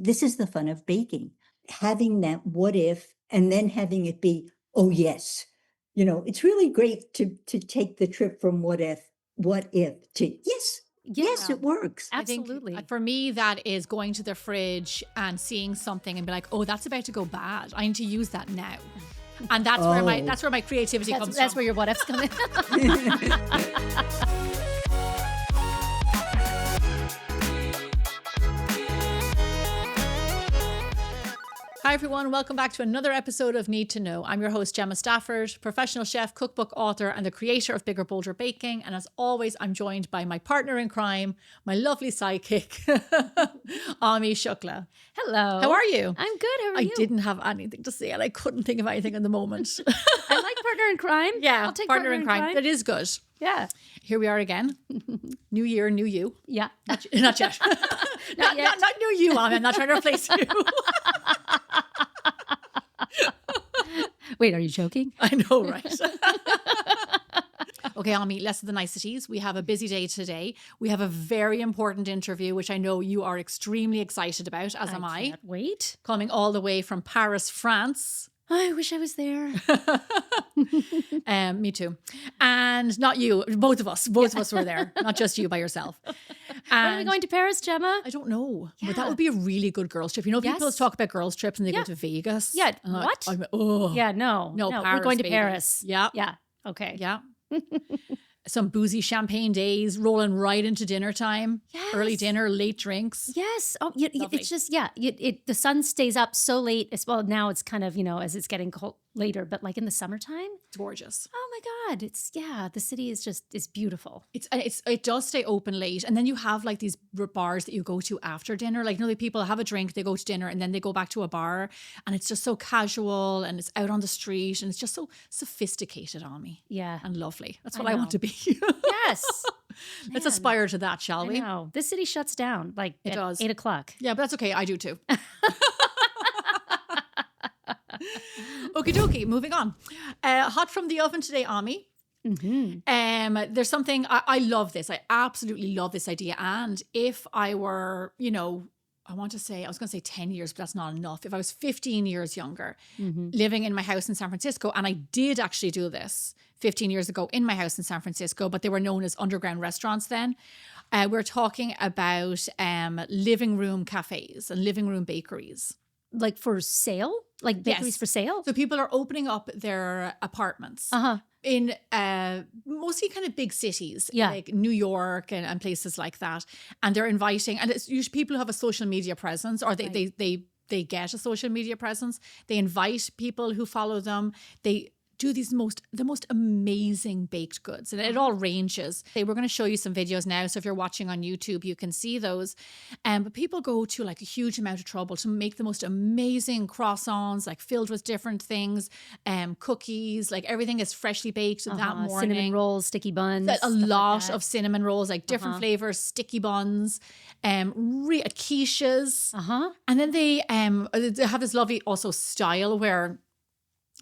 This is the fun of baking, having that what if and then having it be, oh, yes. It's really great to take the trip from what if to yes, yes, Yeah. it works. I think Absolutely. for me, that is going to the fridge and seeing something and be like, oh, that's about to go bad. I need to use that now. And that's where my Oh. that's where my creativity comes That's from. where your what ifs come in. Hi everyone, welcome back to another episode of Need to Know. I'm your host Gemma Stafford, professional chef, cookbook author, and the creator of Bigger Bolder Baking. And as always, I'm joined by my partner in crime, my lovely sidekick, Ami Shukla. Hello. How are you? I'm good. How are I you? didn't have anything to say and I couldn't think of anything in the moment. I like partner in crime. Yeah, I'll take partner in crime. That is good. Yeah. Here we are again. New year, new you. Yeah. Not yet. not yet. Not new you, Ami. I'm not trying to replace you. Wait, are you joking? I know, right? Okay, Ami, less of the niceties. We have a busy day today. We have a very important interview, which I know you are extremely excited about, as am I. Can't wait. Coming all the way from Paris, France. I wish I was there. Me too. And not you, both of us. Both of us were there, not just you by yourself. When are we going to Paris, Gemma? I don't know, but Yeah. that would be a really good girls trip. You know, people Yes. talk about girls trips and they Yeah. go to Vegas. Yeah, And what? Oh, Yeah, no. No, we're Paris, going to baby. Paris. Yeah. Yeah. Okay. Yeah. Some boozy champagne days, rolling right into dinner time. Yes. Early dinner, late drinks. Yes. Oh, Lovely. it's just, the sun stays up so late. Well, now it's kind of, as it's getting cold later, but like in the summertime. It's gorgeous. Oh my God. The city is beautiful. It does stay open late, and then you have like these bars that you go to after dinner. Like, the people have a drink, they go to dinner, and then they go back to a bar, and it's just so casual, and it's out on the street, and it's just so sophisticated on me. Yeah. And lovely. That's I what I want know. to be. Yes. Let's Man. aspire to that, shall I we? know. This city shuts down like It at does. 8 o'clock. Yeah, but that's okay. I do too. Okie dokie, moving on. Hot from the oven today, Ami. Mm-hmm. There's something, I love this. I absolutely love this idea. And if I were, I was going to say 10 years, but that's not enough. If I was 15 years younger, living in my house in San Francisco, and I did actually do this 15 years ago in my house in San Francisco, but they were known as underground restaurants then. We're talking about living room cafes and living room bakeries. Like for sale? Like bakeries Yes. for sale? So people are opening up their apartments in mostly kind of big cities, Yeah. like New York and places like that. And they're inviting, and it's usually people who have a social media presence, or they get a social media presence. They invite people who follow them. They do the most amazing baked goods, and it all ranges. We're going to show you some videos now, so if you're watching on YouTube, you can see those. But people go to like a huge amount of trouble to make the most amazing croissants, like filled with different things, cookies, like everything is freshly baked that morning. Cinnamon rolls, sticky buns. A stuff like lot that. of cinnamon rolls, like different flavors, sticky buns, quiches, and then they have this lovely also style where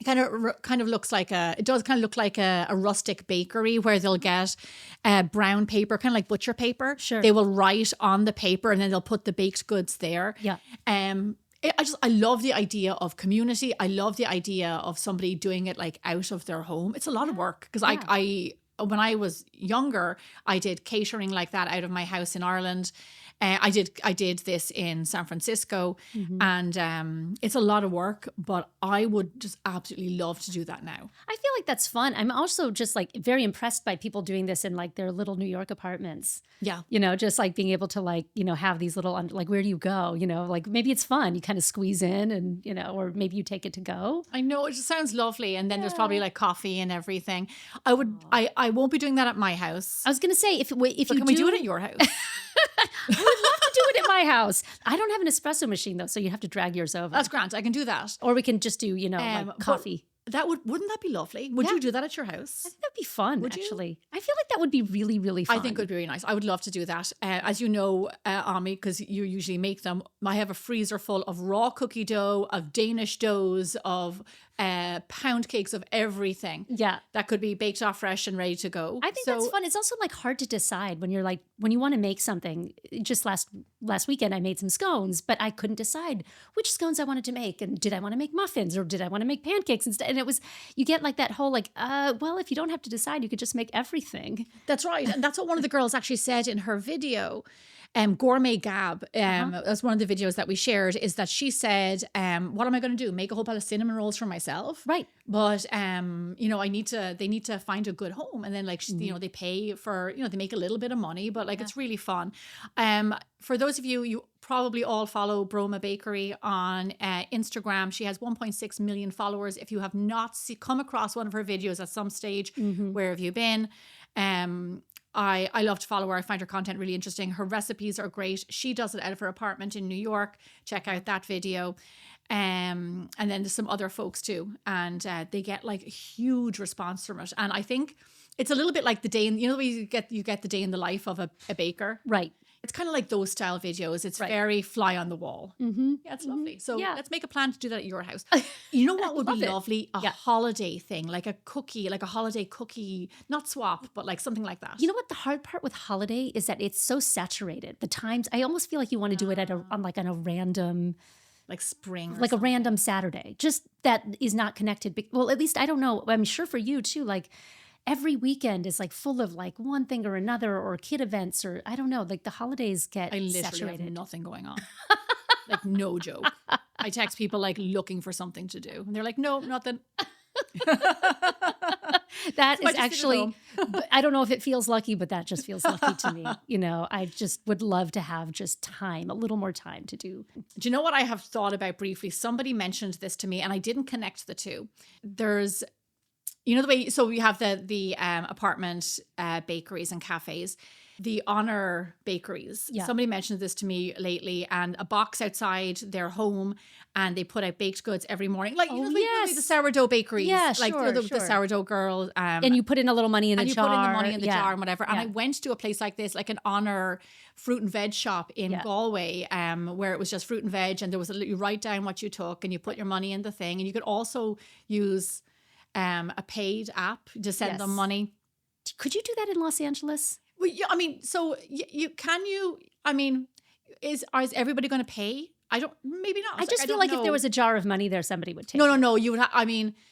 it kind of looks like it does kind of look like a rustic bakery where they'll get brown paper, kind of like butcher paper. Sure. They will write on the paper and then they'll put the baked goods there. Yeah. I love the idea of community. I love the idea of somebody doing it like out of their home. It's a lot of work because I when I was younger, I did catering like that out of my house in Ireland. I did this in San Francisco, and it's a lot of work, but I would just absolutely love to do that now. I feel like that's fun. I'm also just like very impressed by people doing this in like their little New York apartments. Yeah. Just like being able to like, have these little, like, where do you go? Like maybe it's fun. You kind of squeeze in and, or maybe you take it to go. I know, it just sounds lovely. And then there's probably like coffee and everything. I won't be doing that at my house. I was going to say, if But you can we do it at your house? I would love to do it at my house. I don't have an espresso machine though, so you have to drag yours over. That's grand. I can do that. Or we can just do, but like coffee. Wouldn't that be lovely? Would you do that at your house? I think that'd be fun, Would you? actually. I feel like that would be really, really fun. I think it would be really nice. I would love to do that. As you know, Ami, because you usually make them, I have a freezer full of raw cookie dough, of Danish doughs, of pound cakes of everything. Yeah. That could be baked off fresh and ready to go. I think that's fun. It's also like hard to decide when you're like, when you want to make something. Just last weekend, I made some scones, but I couldn't decide which scones I wanted to make. And did I want to make muffins or did I want to make pancakes instead? And it was, you get like that whole like, well, if you don't have to decide, you could just make everything. That's right. And that's what one of the girls actually said in her video. Gourmet Gab, that's one of the videos that we shared, is that she said, what am I going to do? Make a whole pile of cinnamon rolls for myself? Right. But, you know, they need to find a good home. And then like, you know, they pay for, you know, they make a little bit of money, but like, it's really fun. For those of you probably all follow Broma Bakery on Instagram. She has 1.6 million followers. If you have not come across one of her videos at some stage, where have you been? I love to follow her. I find her content really interesting. Her recipes are great. She does it out of her apartment in New York. Check out that video. And then there's some other folks too. And they get like a huge response from it. And I think it's a little bit like the day in, you know, the way you get the day in the life of a baker. Right. It's kind of like those style videos. It's very fly on the wall. Yeah, it's lovely. So let's make a plan to do that at your house. You know what would be lovely? A holiday thing, like a cookie, like a holiday cookie, not swap, but like something like that. You know what the hard part with holiday is that it's so saturated. The times, I almost feel like you want to do it on a random, like spring, like a random Saturday, just that is not connected. Well, at least I don't know. I'm sure for you too, like every weekend is like full of like one thing or another or kid events or I don't know, like the holidays get saturated. Have nothing going on. Like no joke. I text people like looking for something to do. And they're like, no, nothing. That is actually, I don't know if it feels lucky, but that just feels lucky to me. You know, I just would love to have just time, a little more time to do. Do you know what I have thought about briefly? Somebody mentioned this to me and I didn't connect the two. There's, you know, the way, so we have the apartment bakeries and cafes, the honor bakeries. Yeah. Somebody mentioned this to me lately, and a box outside their home, and they put out baked goods every morning. Like, you know, the sourdough bakeries. Yeah, like sure, the sourdough girl. And you put in a little money in the jar. And you put in the money in the jar and whatever. And I went to a place like this, like an honor fruit and veg shop in Galway, where it was just fruit and veg, and there was you write down what you took, and you put your money in the thing, and you could also use a paid app to send them money. Could you do that in Los Angeles? Well, yeah, I mean, so is everybody going to pay? Maybe not. I just feel like if there was a jar of money there, somebody would take it. No, you would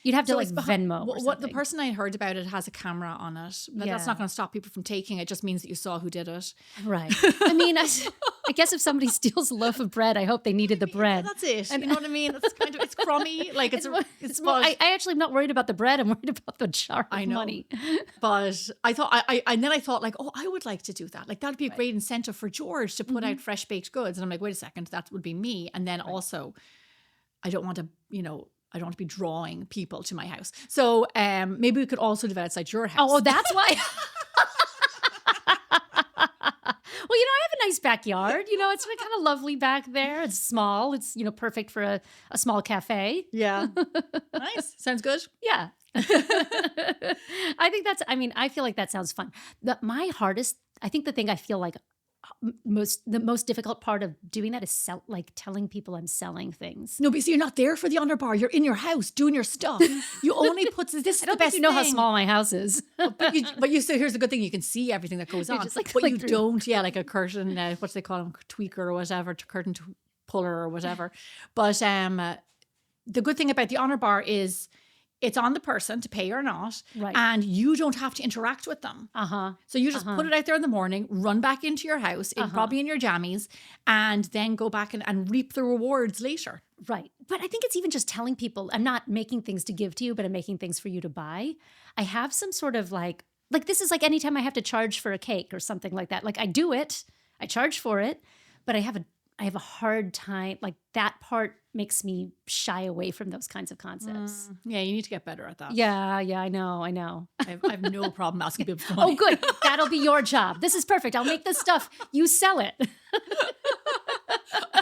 you'd have to like Venmo or something. The person I heard about it has a camera on it, but that's not going to stop people from taking it. It just means that you saw who did it. Right. I mean, I guess if somebody steals a loaf of bread, I hope they needed the bread. Yeah, that's it. And you know what I mean? It's kind of, it's crummy. Like I actually am not worried about the bread. I'm worried about the jar of money. But I thought, then I thought like, oh, I would like to do that. Like that'd be a great incentive for George to put out fresh baked goods. And I'm like, wait a second, that would be me. And then also, I don't want to be drawing people to my house. So maybe we could also do that outside your house. Oh, that's why. Well, you know, I have a nice backyard. You know, it's kind of lovely back there. It's small. It's, you know, perfect for a small cafe. Yeah. Nice. Sounds good. Yeah. I feel like that sounds fun. I think the thing I feel like the most difficult part of doing that is telling people I'm selling things. No, but so you're not there for the honor bar. You're in your house doing your stuff. You only put this. I don't think you know how small my house is. but you say here's the good thing: you can see everything that goes on. Just but you don't. Yeah, like a curtain. What do they call them? Tweaker or whatever. Curtain puller or whatever. But the good thing about the honor bar is, it's on the person to pay or not, right? And you don't have to interact with them. So you just put it out there in the morning, run back into your house, probably in your jammies, and then go back and reap the rewards later. Right. But I think it's even just telling people, I'm not making things to give to you, but I'm making things for you to buy. I have some sort of like this is like anytime I have to charge for a cake or something like that. Like I do it, I charge for it, but I have a hard time, like that part makes me shy away from those kinds of concepts. Yeah, you need to get better at that. Yeah, I know. I have no problem asking people for money. Oh, good. That'll be your job. This is perfect. I'll make this stuff. You sell it.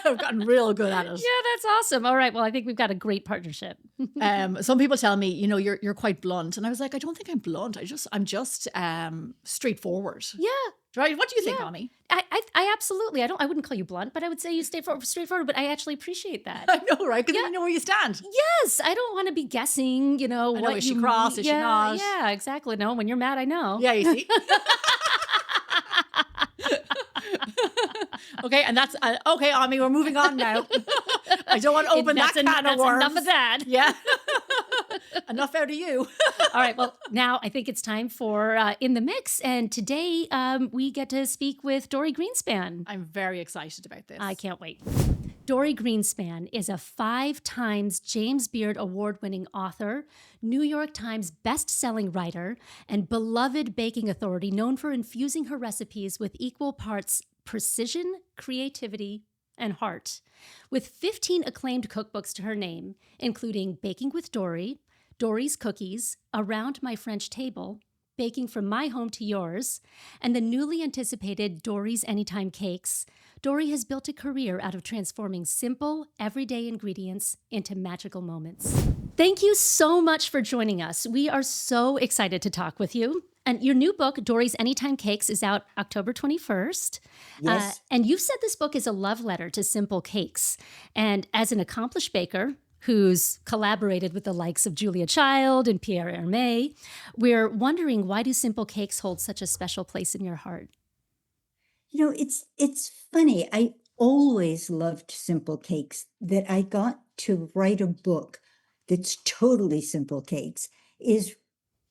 I've gotten real good at it. Yeah, that's awesome. All right. Well, I think we've got a great partnership. Some people tell me, you know, you're quite blunt. And I was like, I don't think I'm blunt. I'm just straightforward. Yeah. Right? What do you think, Yeah. Ami? I absolutely, I wouldn't call you blunt, but I would say you stay straightforward, but I actually appreciate that. I know, right? Because Yeah. you know where you stand. Yes, I don't want to be guessing, I know, what is she you cross? Is she not? Yeah, exactly. No, when you're mad, I know. Yeah, you see. Okay, and that's okay, Ami. We're moving on now. I don't want to open that can of That's worms. enough of that. Yeah. Enough out of you. All right. Well, now I think it's time for In the Mix. And today we get to speak with Dorie Greenspan. I'm very excited about this. I can't wait. Dory Greenspan is a 5 times James Beard Award-winning author, New York Times best-selling writer, and beloved baking authority known for infusing her recipes with equal parts precision, creativity, and heart. With 15 acclaimed cookbooks to her name, including Baking with Dorie, Dorie's Cookies, Around My French Table, Baking from My Home to Yours, and the newly anticipated Dorie's Anytime Cakes, Dorie has built a career out of transforming simple, everyday ingredients into magical moments. Thank you so much for joining us. We are so excited to talk with you. And your new book, Dorie's Anytime Cakes, is out October 21st. Yes. And you've said this book is a love letter to simple cakes. And as an accomplished baker who's collaborated with the likes of Julia Child and Pierre Hermé, we're wondering, why do simple cakes hold such a special place in your heart? It's funny. I always loved simple cakes. That I got to write a book that's totally simple cakes is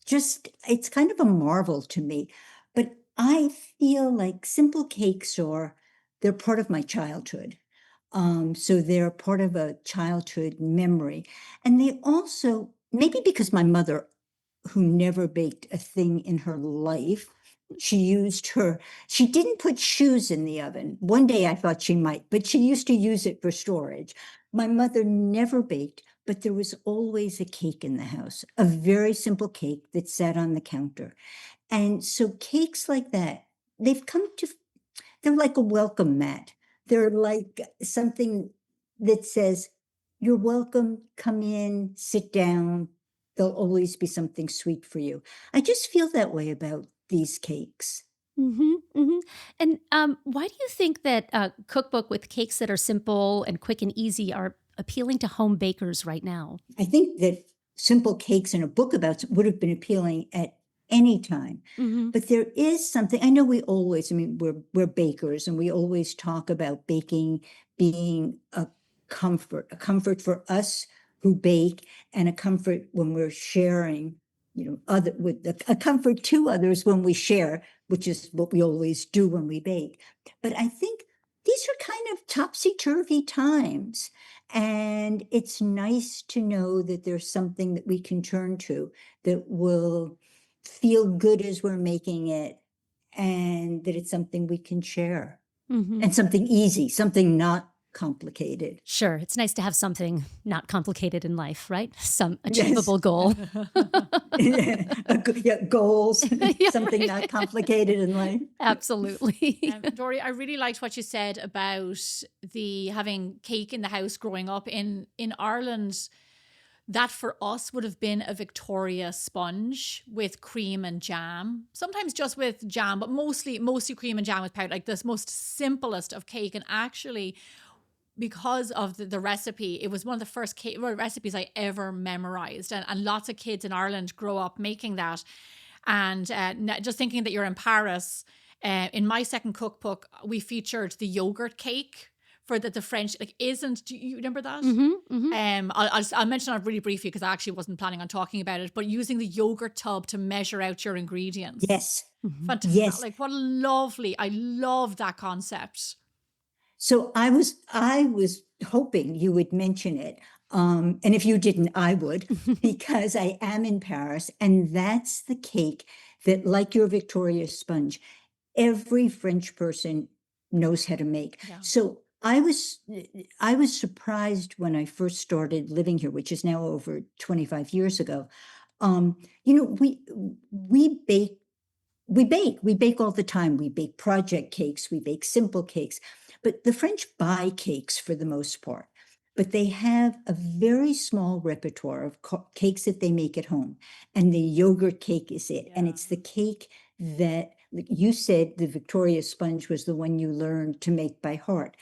just, it's kind of a marvel to me. But I feel like simple cakes they're part of my childhood. So they're part of a childhood memory. And they also, maybe because my mother, who never baked a thing in her life, she didn't put shoes in the oven. One day I thought she might, but she used to use it for storage. My mother never baked, but there was always a cake in the house, a very simple cake that sat on the counter. And so cakes like that, they're like a welcome mat. They're like something that says, you're welcome, come in, sit down. There'll always be something sweet for you. I just feel that way about these cakes. Mm-hmm, mm-hmm. And why do you think that cookbook with cakes that are simple and quick and easy are appealing to home bakers right now? I think that simple cakes in a book about would have been appealing at any time. Mm-hmm. But there is something, I know we're bakers, and we always talk about baking being a comfort for us who bake, and a comfort when we're sharing, a comfort to others when we share, which is what we always do when we bake. But I think these are kind of topsy-turvy times. And it's nice to know that there's something that we can turn to that will feel good as we're making it, and that it's something we can share, Mm-hmm. and something easy, something not complicated. Sure. It's nice to have something not complicated in life, right? Some achievable goal. Goals, Yeah, something right. not complicated in life. Absolutely. Dory, I really liked what you said about the having cake in the house growing up in Ireland. That for us would have been a Victoria sponge with cream and jam. Sometimes just with jam, but mostly cream and jam with powder, like this most simplest of cake. And actually, because of the recipe, it was one of the first recipes I ever memorized. And lots of kids in Ireland grow up making that. And just thinking that you're in Paris, in my second cookbook, we featured the yogurt cake for the French, do you remember that? Mm-hmm, mm-hmm. I'll mention it really briefly because I actually wasn't planning on talking about it, but using the yogurt tub to measure out your ingredients. Yes. Fantastic. Yes. I love that concept. So I was hoping you would mention it. And if you didn't, I would, because I am in Paris, and that's the cake that, like your Victoria sponge, every French person knows how to make. Yeah. So I was surprised when I first started living here, which is now over 25 years ago. We bake all the time. We bake project cakes, we bake simple cakes, but the French buy cakes for the most part. But they have a very small repertoire of cakes that they make at home. And the yogurt cake is it. And Yeah. it's the cake that Like you said the Victoria sponge was the one you learned to make by heart.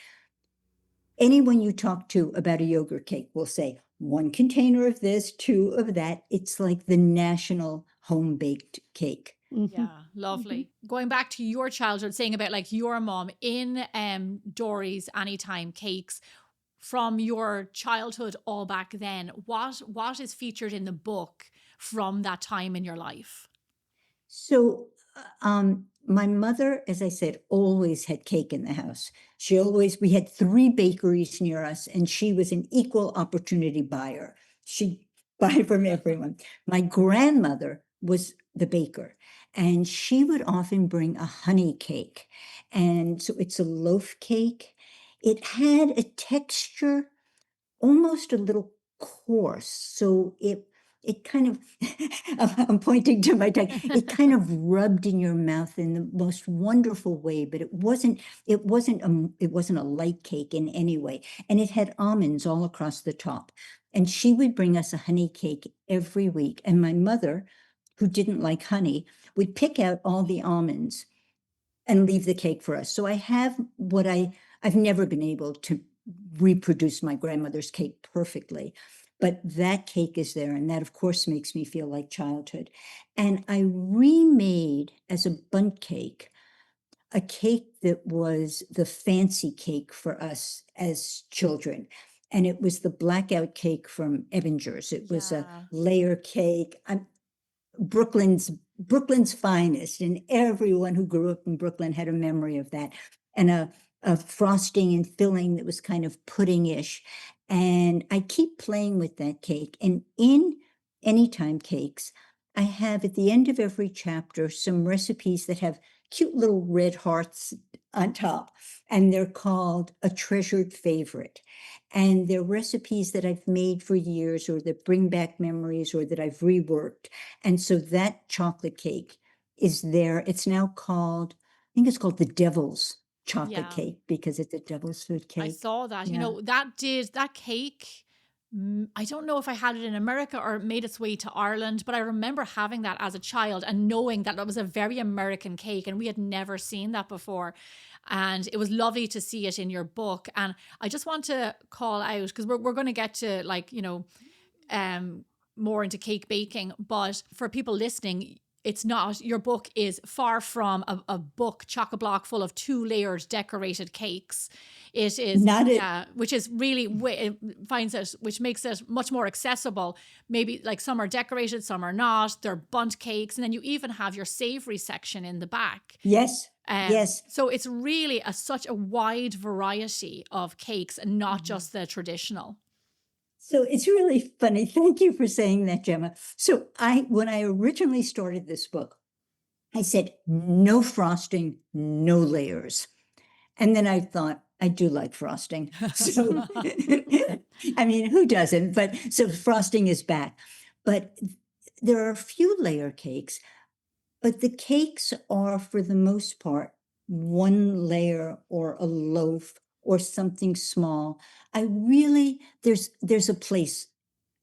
Anyone you talk to about a yogurt cake will say 1 container of this, 2 of that. It's like the national home baked cake. Yeah, lovely. Going back to your childhood, saying about like your mom in Dory's Anytime Cakes, from your childhood all back then, what is featured in the book from that time in your life? So, my mother, as I said, always had cake in the house. We had 3 bakeries near us, and she was an equal opportunity buyer. She'd buy from everyone. My grandmother was the baker, and she would often bring a honey cake. And so it's a loaf cake. It had a texture almost a little coarse. So it kind of, I'm pointing to my tongue, it kind of rubbed in your mouth in the most wonderful way, but it wasn't a light cake in any way. And it had almonds all across the top. And she would bring us a honey cake every week. And my mother, who didn't like honey, would pick out all the almonds and leave the cake for us. So I have I've never been able to reproduce my grandmother's cake perfectly, but that cake is there. And that, of course, makes me feel like childhood. And I remade as a bundt cake, a cake that was the fancy cake for us as children. And it was the blackout cake from Ebinger's. It was a layer cake. Brooklyn's finest, and everyone who grew up in Brooklyn had a memory of that. And a frosting and filling that was kind of pudding-ish. And I keep playing with that cake. And in Anytime Cakes, I have at the end of every chapter some recipes that have cute little red hearts on top, and they're called a treasured favorite. And they're recipes that I've made for years, or that bring back memories, or that I've reworked. And so that chocolate cake is there. It's now called, I think it's called the Devil's Chocolate Cake, because it's a devil's food cake. I saw that. Yeah. You know, that cake, I don't know if I had it in America or it made its way to Ireland, but I remember having that as a child and knowing that it was a very American cake, and we had never seen that before. And it was lovely to see it in your book. And I just want to call out, because we're going to get to, like, you know, more into cake baking, but for people listening, it's not, your book is far from a book chock-a-block full of 2-layered decorated cakes. It is, which is really, which makes it much more accessible. Maybe like some are decorated, some are not. They're bundt cakes. And then you even have your savory section in the back. Yes. Yes. So it's really such a wide variety of cakes, and not just the traditional. So it's really funny. Thank you for saying that, Gemma. So when I originally started this book, I said, no frosting, no layers. And then I thought, I do like frosting. So, I mean, who doesn't? But so frosting is back. But there are a few layer cakes, but the cakes are, for the most part, 1 layer or a loaf or something small. There's a place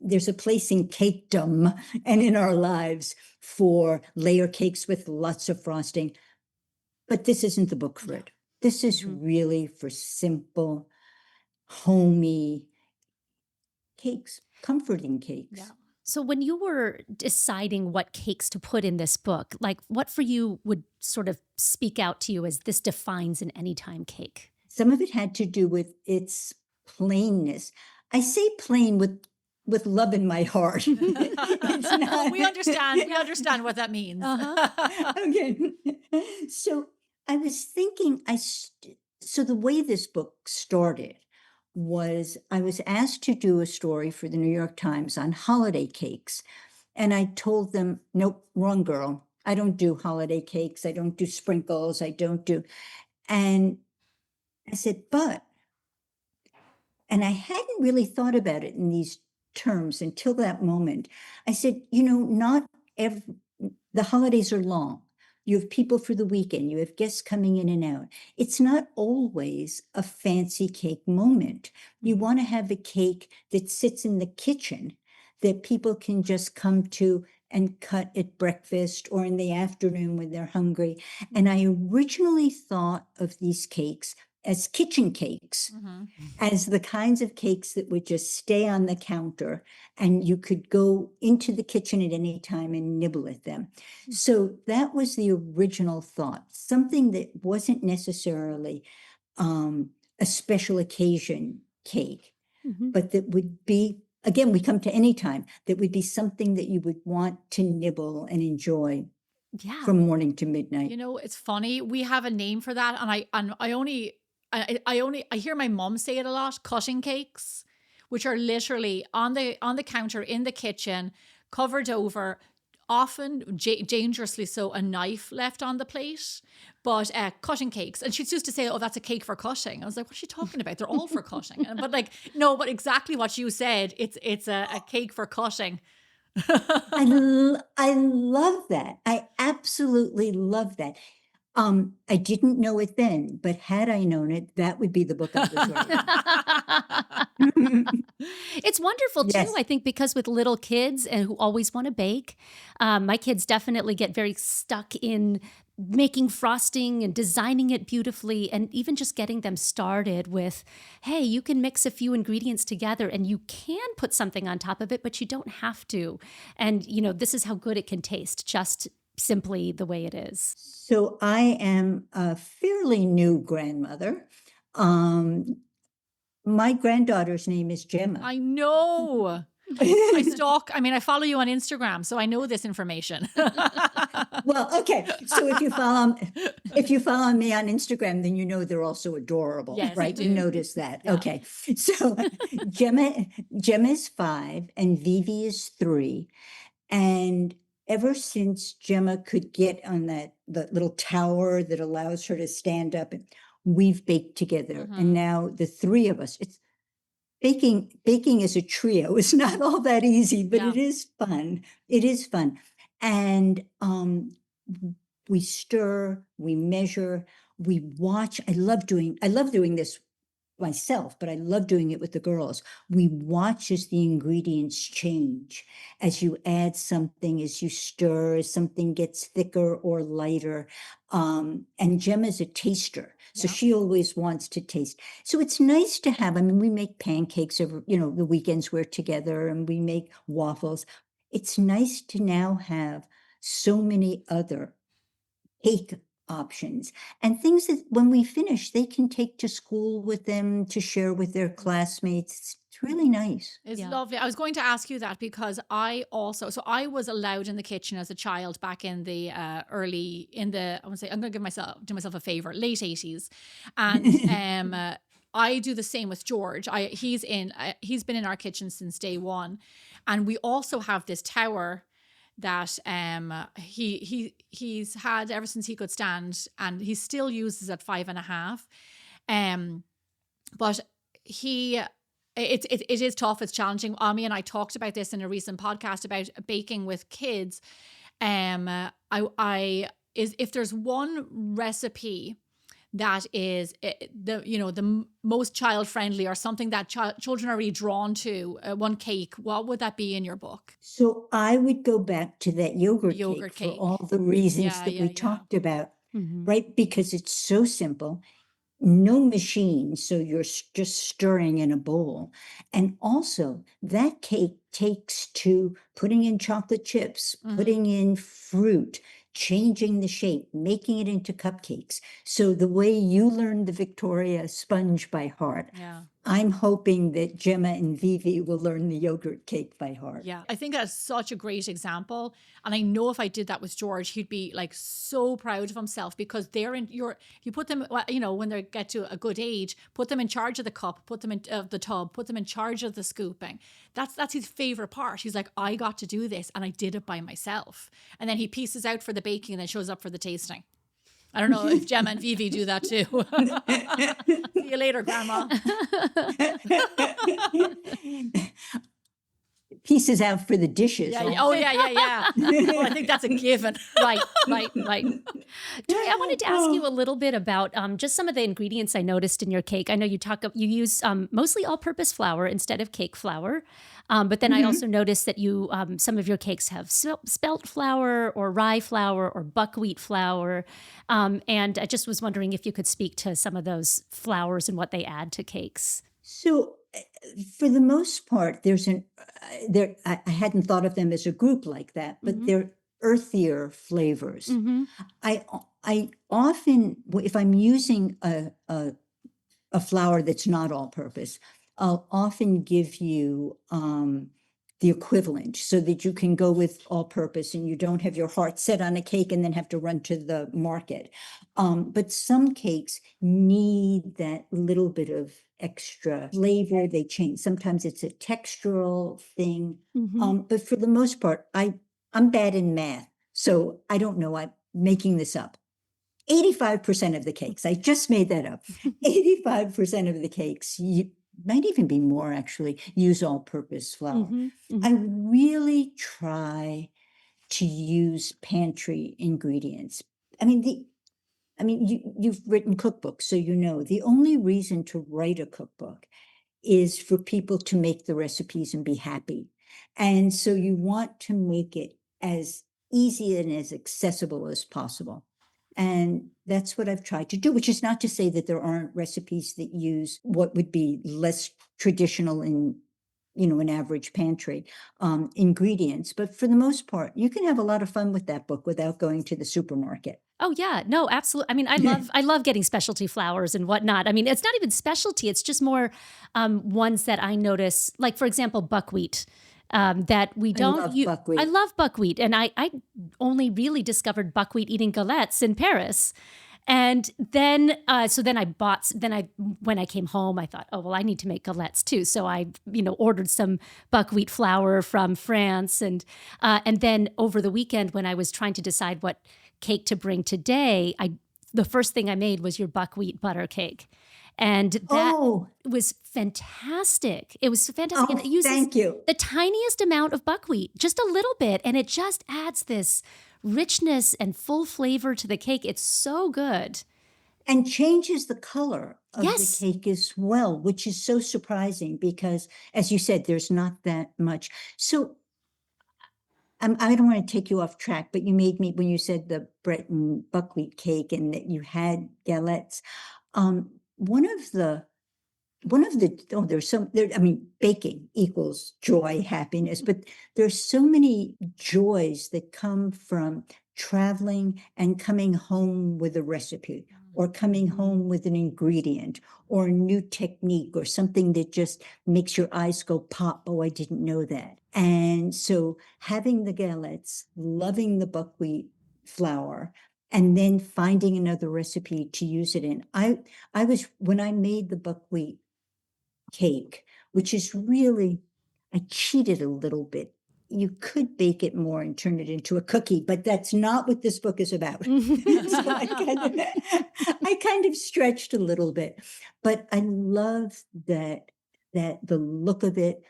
in cakedom and in our lives for layer cakes with lots of frosting. But this isn't the book for it. This is really for simple, homey cakes, comforting cakes. Yeah. So when you were deciding what cakes to put in this book, like what for you would sort of speak out to you as this defines an Anytime cake? Some of it had to do with its plainness. I say plain with love in my heart. It's not, we understand what that means. Okay. So I was thinking, so the way this book started was I was asked to do a story for the New York Times on holiday cakes. And I told them, nope, wrong girl. I don't do holiday cakes. I don't do sprinkles. And I said, and I hadn't really thought about it in these terms until that moment. I said, not the holidays are long. You have people for the weekend. You have guests coming in and out. It's not always a fancy cake moment. You want to have a cake that sits in the kitchen that people can just come to and cut at breakfast or in the afternoon when they're hungry. And I originally thought of these cakes as kitchen cakes, as the kinds of cakes that would just stay on the counter and you could go into the kitchen at any time and nibble at them. So that was the original thought, something that wasn't necessarily a special occasion cake, but that would be, again, we come to any time, that would be something that you would want to nibble and enjoy from morning to midnight. You know, it's funny. We have a name for that, and I hear my mom say it a lot. Cutting cakes, which are literally on the counter in the kitchen, covered over, often dangerously so, a knife left on the plate. But cutting cakes, and she used to say, "Oh, that's a cake for cutting." I was like, "What's she talking about? They're all for cutting." But like, no, but exactly what you said. It's a cake for cutting. I love that. I absolutely love that. I didn't know it then, but had I known it, that would be the book I was writing. It's wonderful too, Yes. I think, because with little kids and who always want to bake, my kids definitely get very stuck in making frosting and designing it beautifully, and even just getting them started with, hey, you can mix a few ingredients together and you can put something on top of it, but you don't have to. And, you know, this is how good it can taste, just simply the way it is. So I am a fairly new grandmother. My granddaughter's name is Gemma. I know. I stalk. I mean, I follow you on Instagram, so I know this information. Well, okay. So if you follow me on Instagram, then you know they're also adorable, Yes, I right? do. You notice that. Yeah. Okay. So Gemma is 5 and Vivi is 3. And ever since Gemma could get on the little tower that allows her to stand up, we've baked together. And now the 3 of us, it's baking as a trio is not all that easy, but Yeah. it is fun. It is fun. And we stir, we measure, we watch. I love doing this myself, but I love doing it with the girls. We watch as the ingredients change, as you add something, as you stir, as something gets thicker or lighter. And Gemma's a taster, so Yeah. she always wants to taste. So it's nice to have, I mean, we make pancakes over, the weekends we're together, and we make waffles. It's nice to now have so many other cake options and things that when we finish, they can take to school with them to share with their classmates. It's really nice. It's Yeah. lovely. I was going to ask you that because I was allowed in the kitchen as a child back in the I want to say, I'm going to do myself a favor, late 80s. And I do the same with George. He's been in our kitchen since day one. And we also have this tower that he's had ever since he could stand, and he still uses at 5.5. But it is tough. It's challenging. Ami and I talked about this in a recent podcast about baking with kids. If there's one recipe that is the most child friendly, or something that children are really drawn to, one cake, what would that be in your book? So I would go back to that yogurt cake cake. for all the reasons Yeah, that yeah, we yeah. talked about, Mhm. right? Because it's so simple, no machine, so you're just stirring in a bowl. And also, that cake takes to putting in chocolate chips, putting in fruit, changing the shape, making it into cupcakes. So the way you learned the Victoria sponge by heart, Yeah. I'm hoping that Gemma and Vivi will learn the yogurt cake by heart. Yeah, I think that's such a great example. And I know if I did that with George, he'd be like so proud of himself, because you put them, when they get to a good age, put them in charge of the cup, put them in the tub, put them in charge of the scooping. That's his favorite part. He's like, I got to do this and I did it by myself. And then he pieces out for the baking and then shows up for the tasting. I don't know if Gemma and Vivi do that too. See you later, Grandma. pieces out for the dishes. Yeah, yeah. Oh, yeah. Oh, I think that's a given. Right. Dory, I wanted to ask you a little bit about just some of the ingredients I noticed in your cake. I know you use mostly all-purpose flour instead of cake flour, but then I also noticed that you some of your cakes have spelt flour or rye flour or buckwheat flour, and I just was wondering if you could speak to some of those flours and what they add to cakes. So, for the most part, I hadn't thought of them as a group like that, but they're earthier flavors. I often, if I'm using a flour that's not all purpose, I'll often give you the equivalent so that you can go with all purpose and you don't have your heart set on a cake and then have to run to the market. But some cakes need that little bit of extra flavor. They change. Sometimes it's a textural thing. But for the most part, I'm bad in math, so I don't know. I'm making this up. 85% of the cakes, I just made that up. 85% of the cakes, might even be more actually, use all-purpose flour. I really try to use pantry ingredients. I mean, you've written cookbooks, so you know the only reason to write a cookbook is for people to make the recipes and be happy. And so you want to make it as easy and as accessible as possible. And that's what I've tried to do, which is not to say that there aren't recipes that use what would be less traditional in, an average pantry ingredients. But for the most part, you can have a lot of fun with that book without going to the supermarket. Oh yeah, no, absolutely. I mean, I love getting specialty flours and whatnot. I mean, it's not even specialty; it's just more ones that I notice, like for example, buckwheat. That we don't use. Buckwheat. I love buckwheat, and I only really discovered buckwheat eating galettes in Paris. And then, when I came home, I thought, oh, well, I need to make galettes too. So I, ordered some buckwheat flour from France. And then over the weekend, when I was trying to decide what cake to bring today, the first thing I made was your buckwheat butter cake. And that was fantastic. It was fantastic. And it uses thank you. the tiniest amount of buckwheat, just a little bit. And it just adds this richness and full flavor to the cake. It's so good. And changes the color of the cake as well, which is so surprising because, as you said, there's not that much. So I don't want to take you off track, but you made me, when you said the Breton buckwheat cake and that you had galettes, baking equals joy, happiness, but there's so many joys that come from traveling and coming home with a recipe or coming home with an ingredient or a new technique or something that just makes your eyes go pop. Oh, I didn't know that. And so having the galettes, loving the buckwheat flour, and then finding another recipe to use it in. When I made the buckwheat cake, which is really, I cheated a little bit. You could bake it more and turn it into a cookie, but that's not what this book is about. So I kind of stretched a little bit, but I love that the look of it.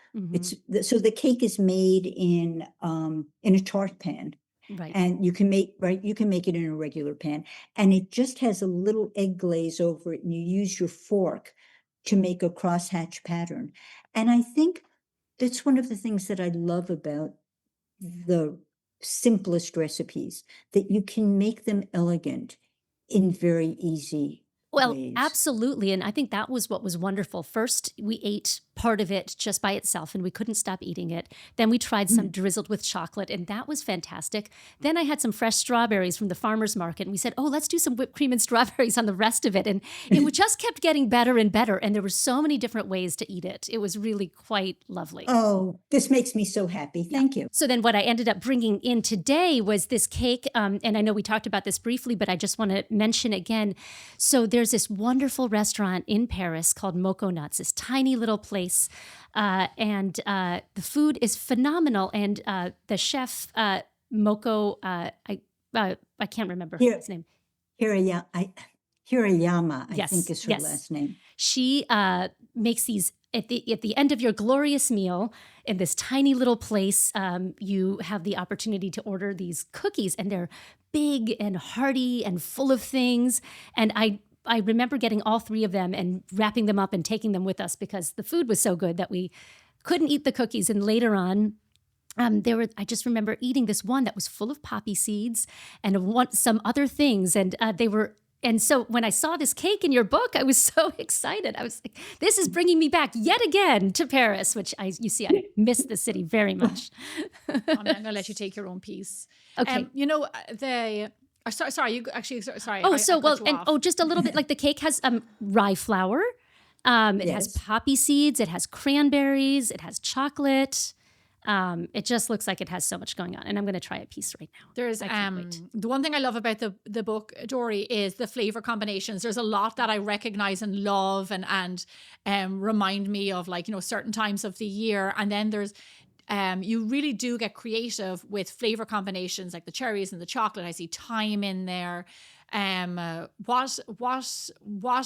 So the cake is made in a tart pan. Right. And you can make it in a regular pan, and it just has a little egg glaze over it, and you use your fork to make a crosshatch pattern. And I think that's one of the things that I love about the simplest recipes, that you can make them elegant in very easy ways. Absolutely. And I think that was what was wonderful. First, we ate part of it just by itself and we couldn't stop eating it. Then we tried some drizzled with chocolate and that was fantastic. Then I had some fresh strawberries from the farmer's market and we said, oh, let's do some whipped cream and strawberries on the rest of it. And it just kept getting better and better. And there were so many different ways to eat it. It was really quite lovely. Oh, this makes me so happy. Thank you. So then what I ended up bringing in today was this cake. And I know we talked about this briefly, but I just want to mention again. So there's this wonderful restaurant in Paris called Moco Nuts, this tiny little place. And the food is phenomenal. And the chef, Moco, I can't remember his name. Hirayama, I think is her last name. She makes these at the end of your glorious meal in this tiny little place, you have the opportunity to order these cookies, and they're big and hearty and full of things. And I remember getting all 3 of them and wrapping them up and taking them with us because the food was so good that we couldn't eat the cookies. And later on, I just remember eating this one that was full of poppy seeds and some other things. And so when I saw this cake in your book, I was so excited. I was like, this is bringing me back yet again to Paris, which I miss the city very much. I'm going to let you take your own piece. Okay. Sorry, you actually, sorry. Just a little bit, like the cake has rye flour. It has poppy seeds. It has cranberries. It has chocolate. It just looks like it has so much going on, and I'm going to try a piece right now. There's the one thing I love about the book, Dory, is the flavor combinations. There's a lot that I recognize and love, and remind me of, like, certain times of the year. And then there's you really do get creative with flavor combinations, like the cherries and the chocolate. I see thyme in there. What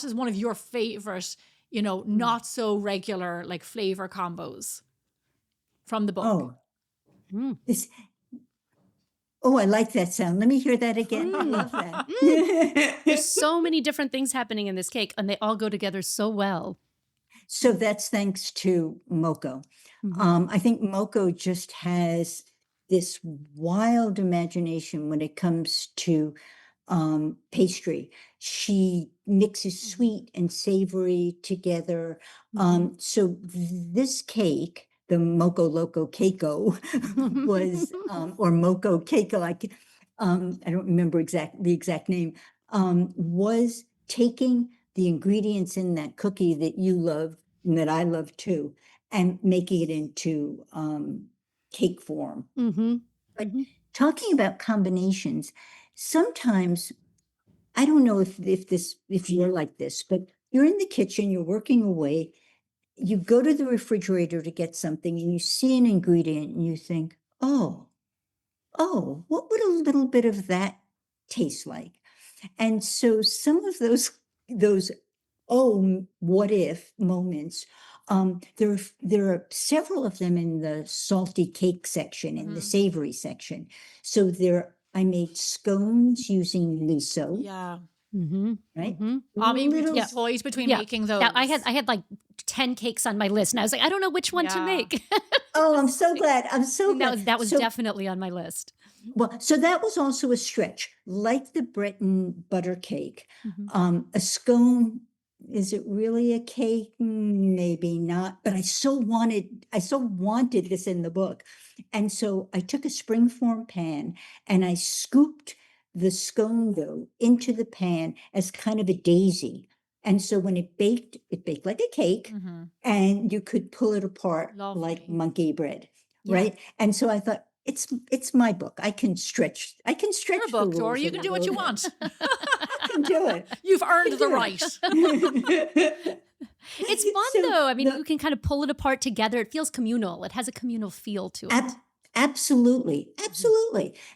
is one of your favorite, not so regular, like, flavor combos from the book? I like that sound. Let me hear that again. I love that. There's so many different things happening in this cake, and they all go together so well. So that's thanks to Moko. I think Moko just has this wild imagination when it comes to pastry. She mixes sweet and savory together. So this cake, the Moco Loco Keiko, was, or Moco Keiko, I don't remember the exact name, was taking the ingredients in that cookie that you love and that I love too, and making it into cake form. But talking about combinations, sometimes, I don't know if you're like this, but you're in the kitchen, you're working away, you go to the refrigerator to get something and you see an ingredient and you think, oh, what would a little bit of that taste like? And so some of those what if moments, there are several of them in the salty cake section, in the savory section. So I made scones using miso. Yeah. Right? Ami, we toyed between making those. Yeah, I had like 10 cakes on my list, and I was like, I don't know which one to make. Oh, I'm so glad. That was definitely on my list. Well, so that was also a stretch, like the Breton butter cake. A scone, is it really a cake? Maybe not, but I so wanted this in the book. And so I took a springform pan and I scooped the scone dough into the pan as kind of a daisy. And so when it baked like a cake, and you could pull it apart like monkey bread, right? And so I thought, it's my book. I can stretch. Your book, Dory. You can do what you want. I can do it. You've earned the right. It's fun though. I mean, you can kind of pull it apart together. It feels communal. It has a communal feel to it. Absolutely.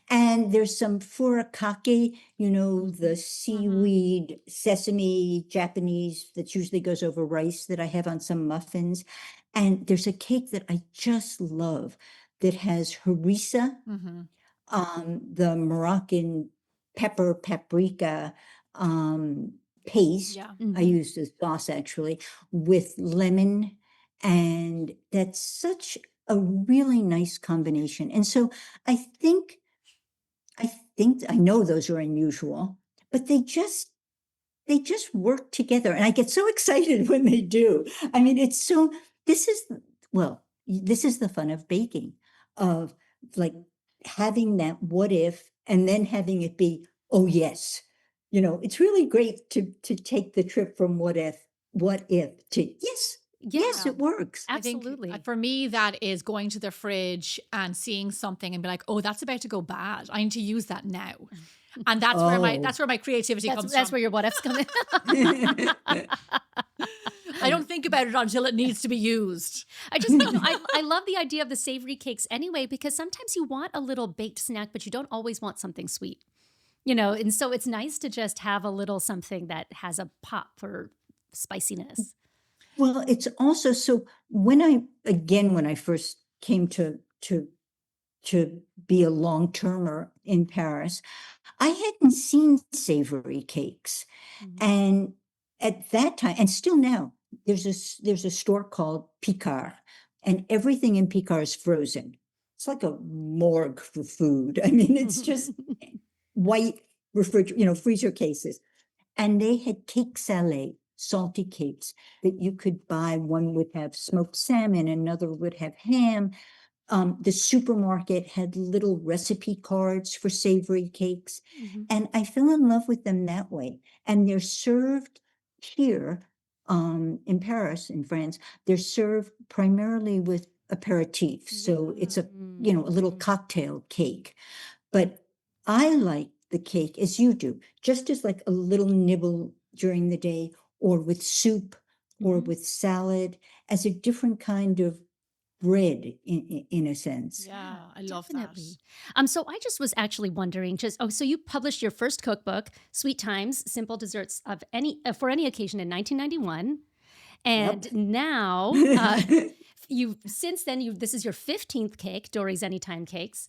And there's some furikake, the seaweed, sesame, Japanese, that usually goes over rice, that I have on some muffins. And there's a cake that I just love that has harissa, the Moroccan paprika paste. I used as sauce, actually, with lemon. And that's such a really nice combination. And so I know those are unusual, but they just work together. And I get so excited when they do. I mean, this is the fun of baking, of like having that what if, and then having it be, oh yes. It's really great to take the trip from what if to yes. Yes, it works. Absolutely. I think, for me, that is going to the fridge and seeing something and be like, oh, that's about to go bad. I need to use that now. And that's where my creativity comes from. That's where your what ifs come in. I don't think about it until it needs to be used. I love the idea of the savory cakes anyway, because sometimes you want a little baked snack, but you don't always want something sweet. And so it's nice to just have a little something that has a pop for spiciness. Well, it's also so when I first came to be a long-termer in Paris, I hadn't seen savory cakes. And at that time, and still now, there's a store called Picard, and everything in Picard is frozen. It's like a morgue for food. I mean, it's just white freezer cases. And they had cake salé, salty cakes that you could buy. One would have smoked salmon, another would have ham. The supermarket had little recipe cards for savory cakes. And I fell in love with them that way. And they're served here in Paris, in France. They're served primarily with aperitifs. So it's a little cocktail cake. But I like the cake as you do, just as like a little nibble during the day, or with soup, or with salad, as a different kind of bread in a sense. Yeah, I love Definitely. that. So I just was actually wondering, so you published your first cookbook, Sweet Times, Simple Desserts of any for any occasion in 1991. And now since then, this is your 15th cake, Dory's Anytime Cakes.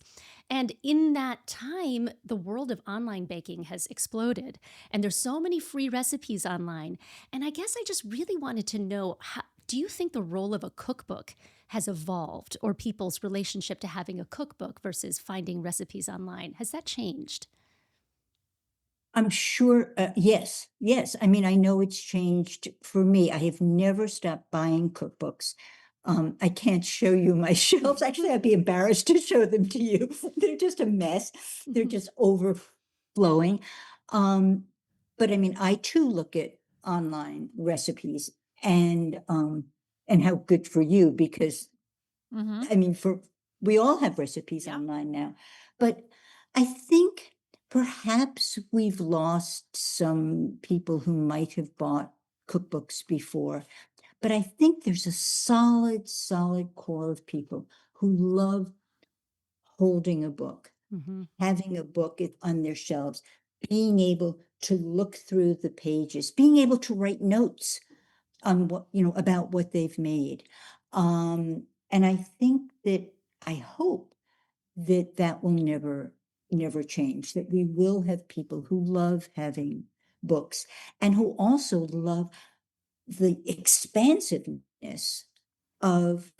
And in that time, the world of online baking has exploded. And there's so many free recipes online. And I guess I just really wanted to know, do you think the role of a cookbook has evolved, or people's relationship to having a cookbook versus finding recipes online? Has that changed? I'm sure, yes. I mean, I know it's changed for me. I have never stopped buying cookbooks. I can't show you my shelves. Actually, I'd be embarrassed to show them to you. They're just a mess. They're just overflowing. But I mean, I too look at online recipes and how good for you, because I mean, we all have recipes online now. But I think perhaps we've lost some people who might have bought cookbooks before. But I think there's a solid core of people who love holding a book, having a book on their shelves, being able to look through the pages, being able to write notes on about what they've made. And I think that, I hope that will never change, that we will have people who love having books and who also love the expansiveness of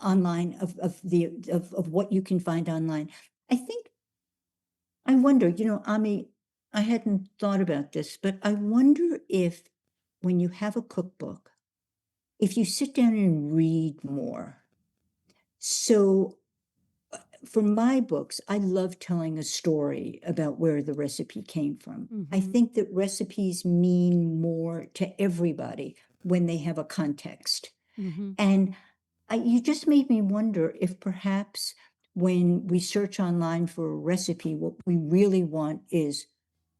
online, of what you can find online. I wonder, Ami, I hadn't thought about this, but I wonder if when you have a cookbook, if you sit down and read more. So for my books, I love telling a story about where the recipe came from. I think that recipes mean more to everybody when they have a context. And you just made me wonder if perhaps when we search online for a recipe, what we really want is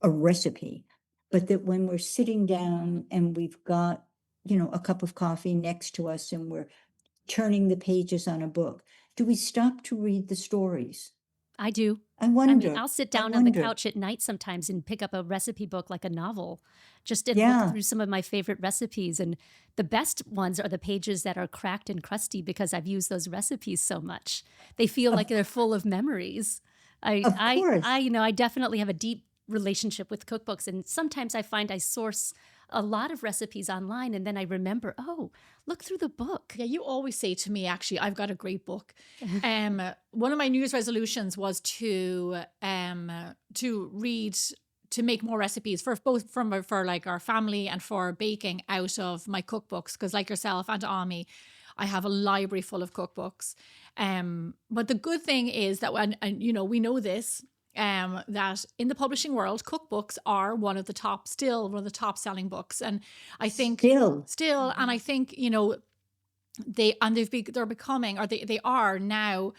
a recipe, but that when we're sitting down and we've got, a cup of coffee next to us and we're turning the pages on a book, do we stop to read the stories? I do. I wonder. I mean, I'll sit down on the couch at night sometimes and pick up a recipe book like a novel, just to look through some of my favorite recipes. And the best ones are the pages that are cracked and crusty because I've used those recipes so much. They feel like they're full of memories. Of course. I definitely have a deep relationship with cookbooks, and sometimes I find I source a lot of recipes online, and then I remember, look through the book. Yeah, you always say to me, actually, I've got a great book. One of my New Year's resolutions was to read, to make more recipes for like our family and for baking out of my cookbooks, because like yourself and Ami, I have a library full of cookbooks. But the good thing is that we know this, that in the publishing world, cookbooks are one of the top selling books. And I think still, and I think, they're becoming, or they are now,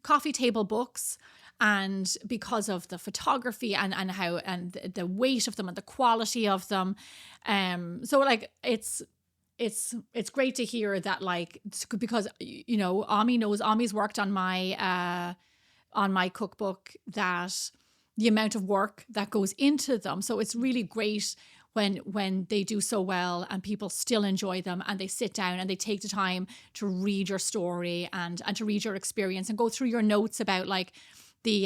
coffee table books. And because of the photography and how, and the weight of them and the quality of them. So like, it's great to hear that, like, because, Ami's worked on my cookbook, that the amount of work that goes into them. So it's really great when they do so well and people still enjoy them and they sit down and they take the time to read your story and to read your experience and go through your notes about like the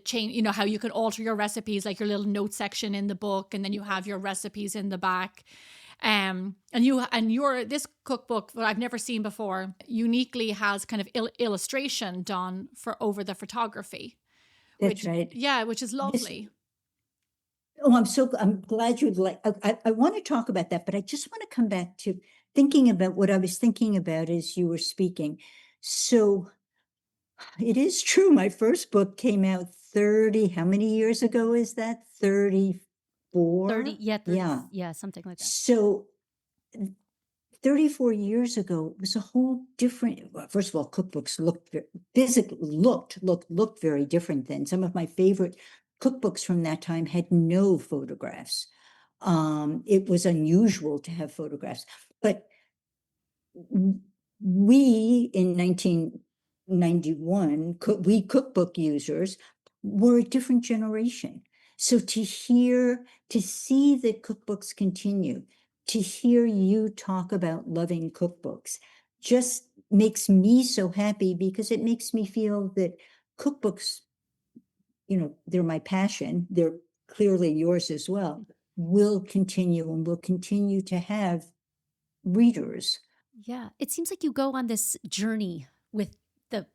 change, you know, how you can alter your recipes, like your little note section in the book, and then you have your recipes in the back. And your this cookbook that I've never seen before uniquely has kind of illustration done for over the photography, That's right. which is This, lovely. I'm glad you like, I want to talk about that, but I just want to come back to thinking about what I was thinking about as you were speaking. So it is true. My first book came out 30, how many years ago is that? 34? 30, yeah, 30, Yeah. yeah, something like that. So 34 years ago, it was a whole different, well, first of all, cookbooks looked very different then. Some of my favorite cookbooks from that time had no photographs. It was unusual to have photographs, but we in 1991, we cookbook users were a different generation. So to see that cookbooks continue, to hear you talk about loving cookbooks just makes me so happy, because it makes me feel that cookbooks, they're my passion. They're clearly yours as well, will continue and will continue to have readers. Yeah, it seems like you go on this journey with the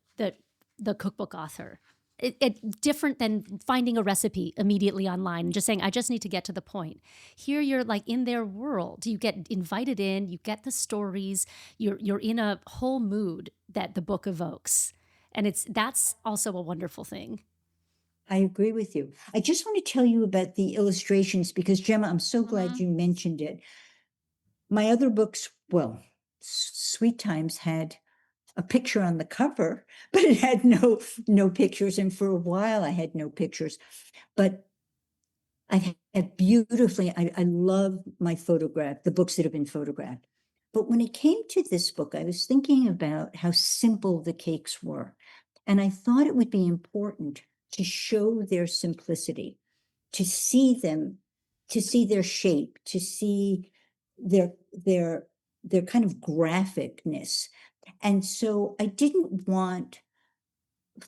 cookbook author. It different than finding a recipe immediately online and just saying, I just need to get to the point. Here you're like in their world. You get invited in, you get the stories, you're in a whole mood that the book evokes. And that's also a wonderful thing. I agree with you. I just want to tell you about the illustrations, because Gemma, I'm so glad you mentioned it. My other books, well, Sweet Times had a picture on the cover, but it had no pictures. And for a while I had no pictures, but I had beautifully, I love the books that have been photographed. But when it came to this book, I was thinking about how simple the cakes were. And I thought it would be important to show their simplicity, to see them, to see their shape, to see their kind of graphicness. And so I didn't want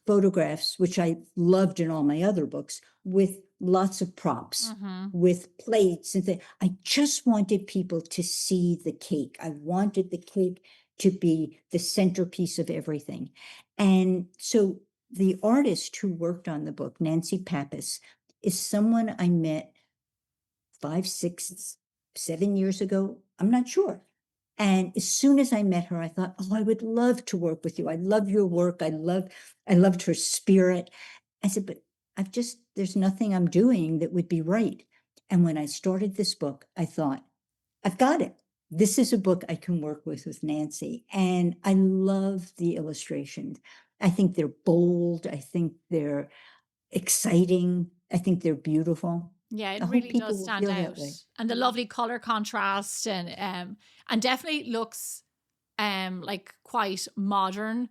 photographs, which I loved in all my other books, with lots of props, with plates and things. I just wanted people to see the cake. I wanted the cake to be the centerpiece of everything. And so the artist who worked on the book, Nancy Pappas, is someone I met 5, 6, 7 years ago. I'm not sure. And as soon as I met her, I thought, oh, I would love to work with you. I love your work. I loved her spirit. I said, but there's nothing I'm doing that would be right. And when I started this book, I thought, I've got it. This is a book I can work with Nancy. And I love the illustrations. I think they're bold. I think they're exciting. I think they're beautiful. Yeah, it I hope really people does will stand feel that out. way. And the lovely color contrast and definitely looks like quite modern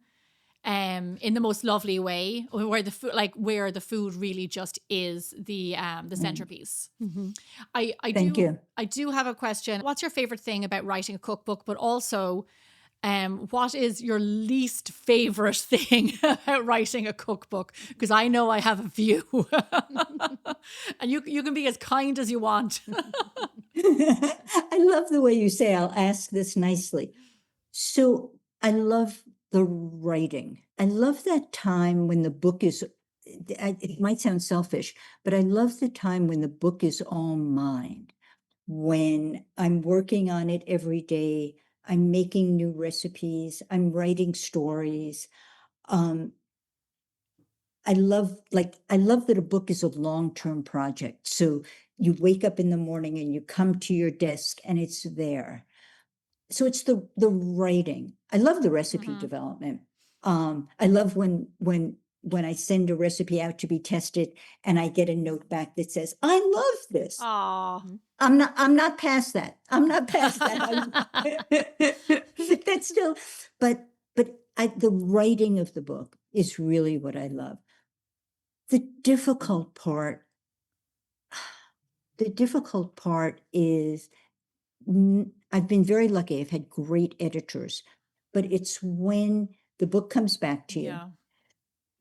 in the most lovely way, where the food really just is the centerpiece. Thank you. I do have a question. What's your favorite thing about writing a cookbook, but also what is your least favorite thing about writing a cookbook? Because I know I have a few. And you can be as kind as you want. I love the way you say, I'll ask this nicely. So I love the writing. I love that time when the book is, it might sound selfish, but I love the time when the book is all mine, when I'm working on it every day, I'm making new recipes, I'm writing stories. I love that a book is a long-term project. So you wake up in the morning and you come to your desk and it's there. So it's the writing. I love the recipe development. I love when I send a recipe out to be tested and I get a note back that says, I love this. Aw. I'm not past that. I'm not past that. That's still, but the writing of the book is really what I love. The difficult part, The difficult part is I've been very lucky. I've had great editors, but it's when the book comes back to you, Yeah.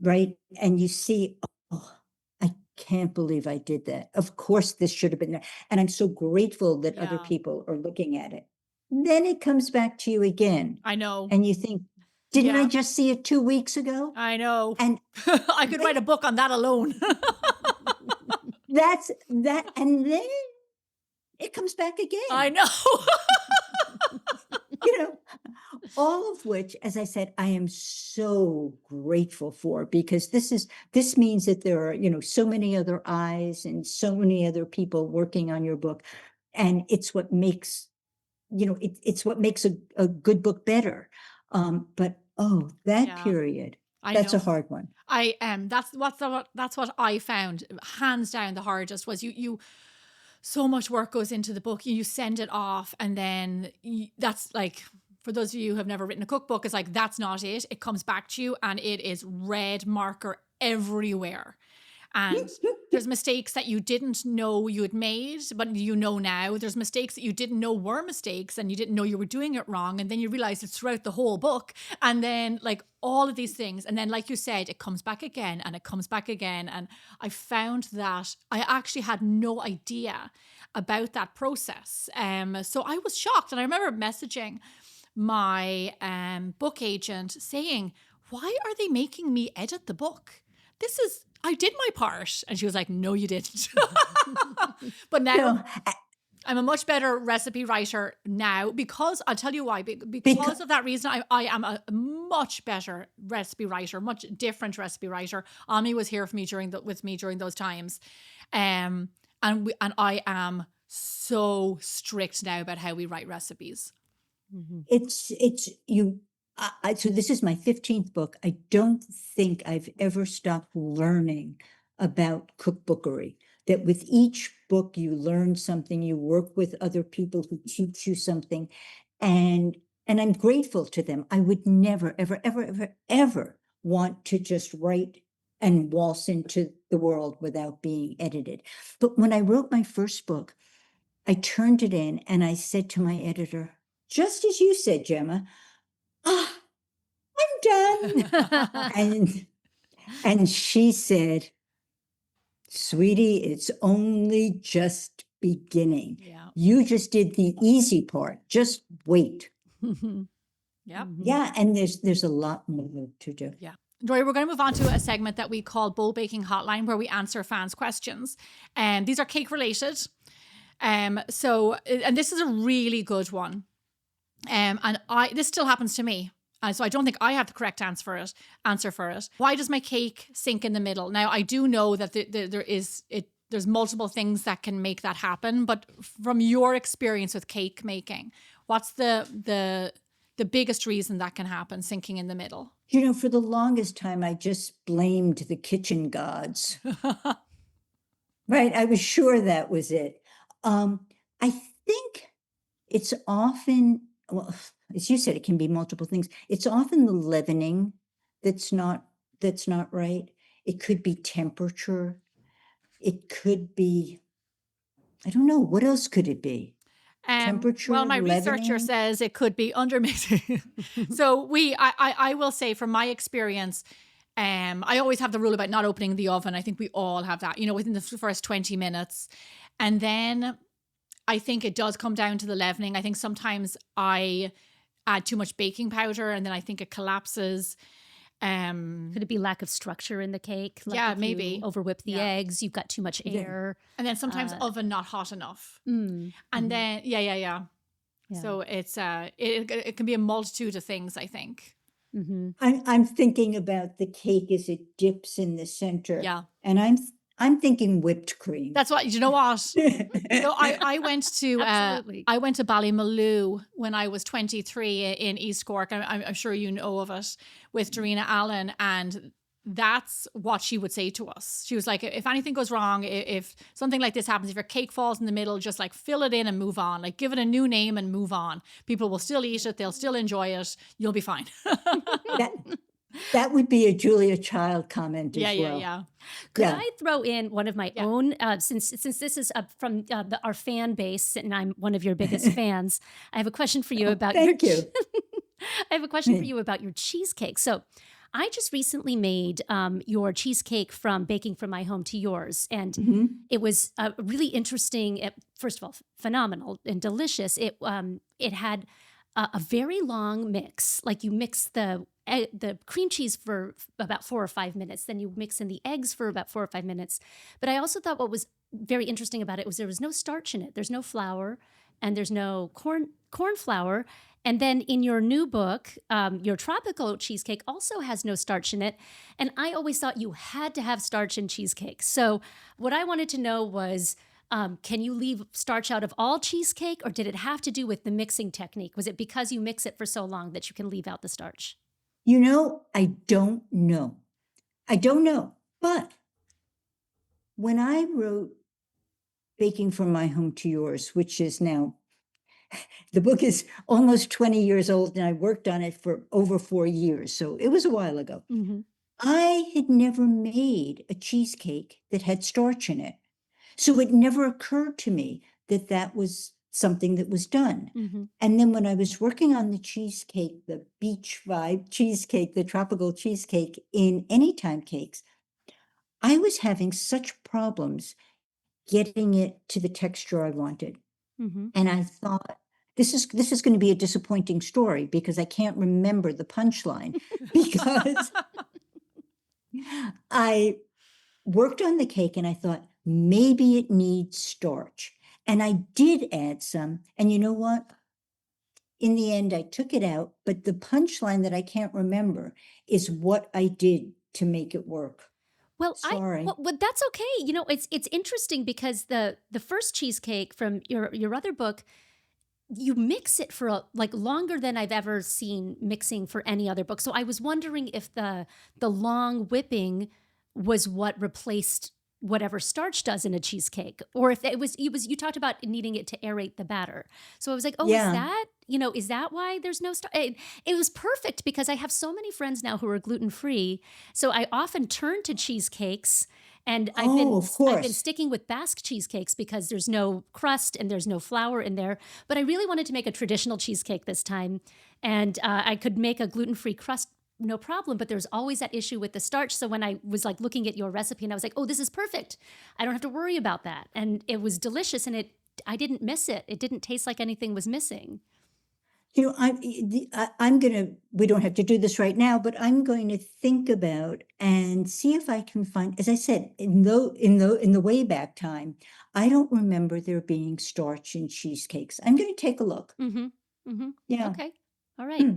right? And you see, oh, I can't believe I did that. Of course, this should have been there. And I'm so grateful that other Yeah. people are looking at it. Then it comes back to you again. I know. And you think, didn't I Yeah. just see it 2 weeks ago? I know. And I could write a book on that alone. that's that. And then it comes back again. I know. You know, all of which, as I said, I am so grateful for, because this means that there are, so many other eyes and so many other people working on your book. And it's what makes, it's what makes a good book better. But that Yeah. period, I that's know. a hard one. I am. That's what I found hands down the hardest was you. So much work goes into the book. You send it off, and then that's like, for those of you who have never written a cookbook, it's like, that's not it. It comes back to you, and it is red marker everywhere. And there's mistakes that you didn't know you had made, but you know now. There's mistakes that you didn't know were mistakes, and you didn't know you were doing it wrong. And then you realize it's throughout the whole book. And then like all of these things. And then, like you said, it comes back again and it comes back again. And I found that I actually had no idea about that process. So I was shocked. And I remember messaging my book agent saying, why are they making me edit the book? I did my part. And she was like, no, you didn't. But now I'm a much better recipe writer now, because I'll tell you why. Because of that reason, I am a much better recipe writer, much different recipe writer. Ami was here with me during those times. And I am so strict now about how we write recipes. So this is my 15th book. I don't think I've ever stopped learning about cookbookery, that with each book you learn something, you work with other people who teach you something, and I'm grateful to them. I would never, ever, ever, ever, ever want to just write and waltz into the world without being edited. But when I wrote my first book, I turned it in and I said to my editor, just as you said, Gemma, I'm done. and she said, sweetie, it's only just beginning. Yeah. You just did the easy part. Just wait. Yeah. Yeah. And there's a lot more to do. Yeah. Dory, we're going to move on to a segment that we call Bold Baking Hotline, where we answer fans' questions. And these are cake related. And this is a really good one. This still happens to me. So I don't think I have the correct answer for it. Why does my cake sink in the middle? Now, I do know that there's multiple things that can make that happen. But from your experience with cake making, what's the biggest reason that can happen, sinking in the middle? For the longest time, I just blamed the kitchen gods. Right? I was sure that was it. I think it's often, well, as you said, it can be multiple things. It's often the leavening that's not right. It could be temperature. It could be, I don't know, what else could it be? Temperature. Well, my leavening? researcher says it could be undermixing. So I will say, from my experience, I always have the rule about not opening the oven. I think we all have that, within the first 20 minutes. And then I think it does come down to the leavening. I think sometimes I add too much baking powder and then I think it collapses. Could it be lack of structure in the cake? Like Yeah, if maybe. you overwhip the eggs, you've got too much air. And then sometimes oven not hot enough. And then, yeah. So it's it can be a multitude of things, I think. I'm thinking about the cake as it dips in the center. Yeah. And I'm thinking whipped cream. That's what, you know what? So I went to Ballymaloe when I was 23 in East Cork. I'm sure you know of it, with Dorina Allen, and that's what she would say to us. She was like, if anything goes wrong, if something like this happens, if your cake falls in the middle, just like fill it in and move on. Like, give it a new name and move on. People will still eat it. They'll still enjoy it. You'll be fine. That would be a Julia Child comment as well. Yeah. Could Yeah. I throw in one of my own, since this is from our fan base, and I'm one of your biggest fans, I have a question for you about Thank you. I have a question for you about your cheesecake. So I just recently made your cheesecake from Baking from My Home to Yours. And it was really interesting. First of all, phenomenal and delicious. It had a very long mix. Like you mix the cream cheese for about 4 or 5 minutes. Then you mix in the eggs for about 4 or 5 minutes. But I also thought what was very interesting about it was there was no starch in it. There's no flour and there's no corn flour. And then in your new book, your tropical cheesecake also has no starch in it. And I always thought you had to have starch in cheesecake. So what I wanted to know was, can you leave starch out of all cheesecake, or did it have to do with the mixing technique? Was it because you mix it for so long that you can leave out the starch? You know, I don't know. But when I wrote Baking from My Home to Yours, which is now, the book is almost 20 years old, and I worked on it for over 4 years. So it was a while ago. I had never made a cheesecake that had starch in it. So it never occurred to me that that was something that was done. And then when I was working on the cheesecake, the beach vibe cheesecake, the tropical cheesecake in Anytime Cakes, I was having such problems getting it to the texture I wanted. And I thought, this is going to be a disappointing story because I can't remember the punchline because I worked on the cake and I thought, maybe it needs starch. And I did add some. And you know what? In the end, I took it out. But the punchline that I can't remember is what I did to make it work. Well, Sorry. Well, that's okay. You know, it's interesting because the first cheesecake from your other book, you mix it for longer than I've ever seen mixing for any other book. So I was wondering if the long whipping was what replaced whatever starch does in a cheesecake, or if it was you talked about needing it to aerate the batter. So I was like, is that why there's no starch? It was perfect because I have so many friends now who are gluten-free. So I often turn to cheesecakes, and I've been sticking with Basque cheesecakes because there's no crust and there's no flour in there. But I really wanted to make a traditional cheesecake this time, and I could make a gluten-free crust, no problem, but there's always that issue with the starch. So when I was looking at your recipe, and I was like, oh, this is perfect. I don't have to worry about that. And it was delicious, and I didn't miss it. It didn't taste like anything was missing. You know, we don't have to do this right now, but I'm going to think about and see if I can find, as I said, in the way back time, I don't remember there being starch in cheesecakes. I'm going to take a look. Yeah. Okay. All right.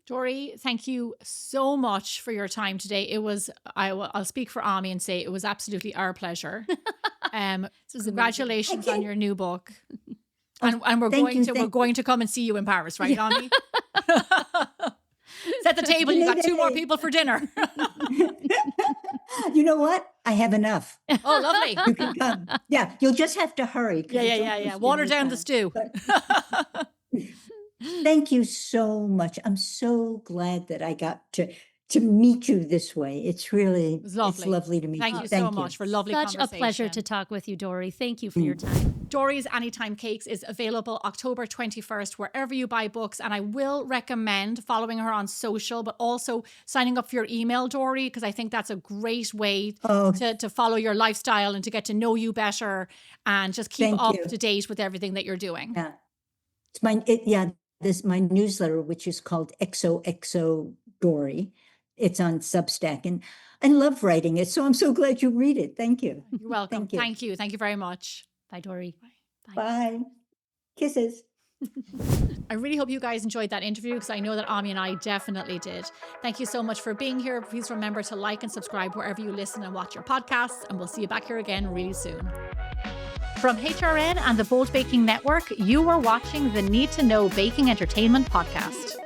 Dory, thank you so much for your time today. It was, I'll speak for Ami and say it was absolutely our pleasure. Congratulations on your new book. And we're going to come and see you in Paris, right, Ami? Set the table. You've got 2 more people for dinner. You know what? I have enough. Oh, lovely. You can come. Yeah, you'll just have to hurry. Yeah. Water down the stew. Thank you so much. I'm so glad that I got to meet you this way. It's lovely to meet you. Thank you so much for lovely conversation. Such a pleasure to talk with you, Dory. Thank you for your time. Dory's Anytime Cakes is available October 21st wherever you buy books, and I will recommend following her on social, but also signing up for your email, Dory, because I think that's a great way to follow your lifestyle and to get to know you better and just keep up to date with everything that you're doing. Yeah, it's my newsletter, which is called XOXO Dory. It's on Substack, and I love writing it. So I'm so glad you read it. Thank you. You're welcome. Thank you. Thank you very much. Bye, Dory. Bye. Kisses. I really hope you guys enjoyed that interview because I know that Ami and I definitely did. Thank you so much for being here. Please remember to like and subscribe wherever you listen and watch your podcasts, and we'll see you back here again really soon. From HRN and the Bold Baking Network, you are watching the Need to Know Baking Entertainment podcast.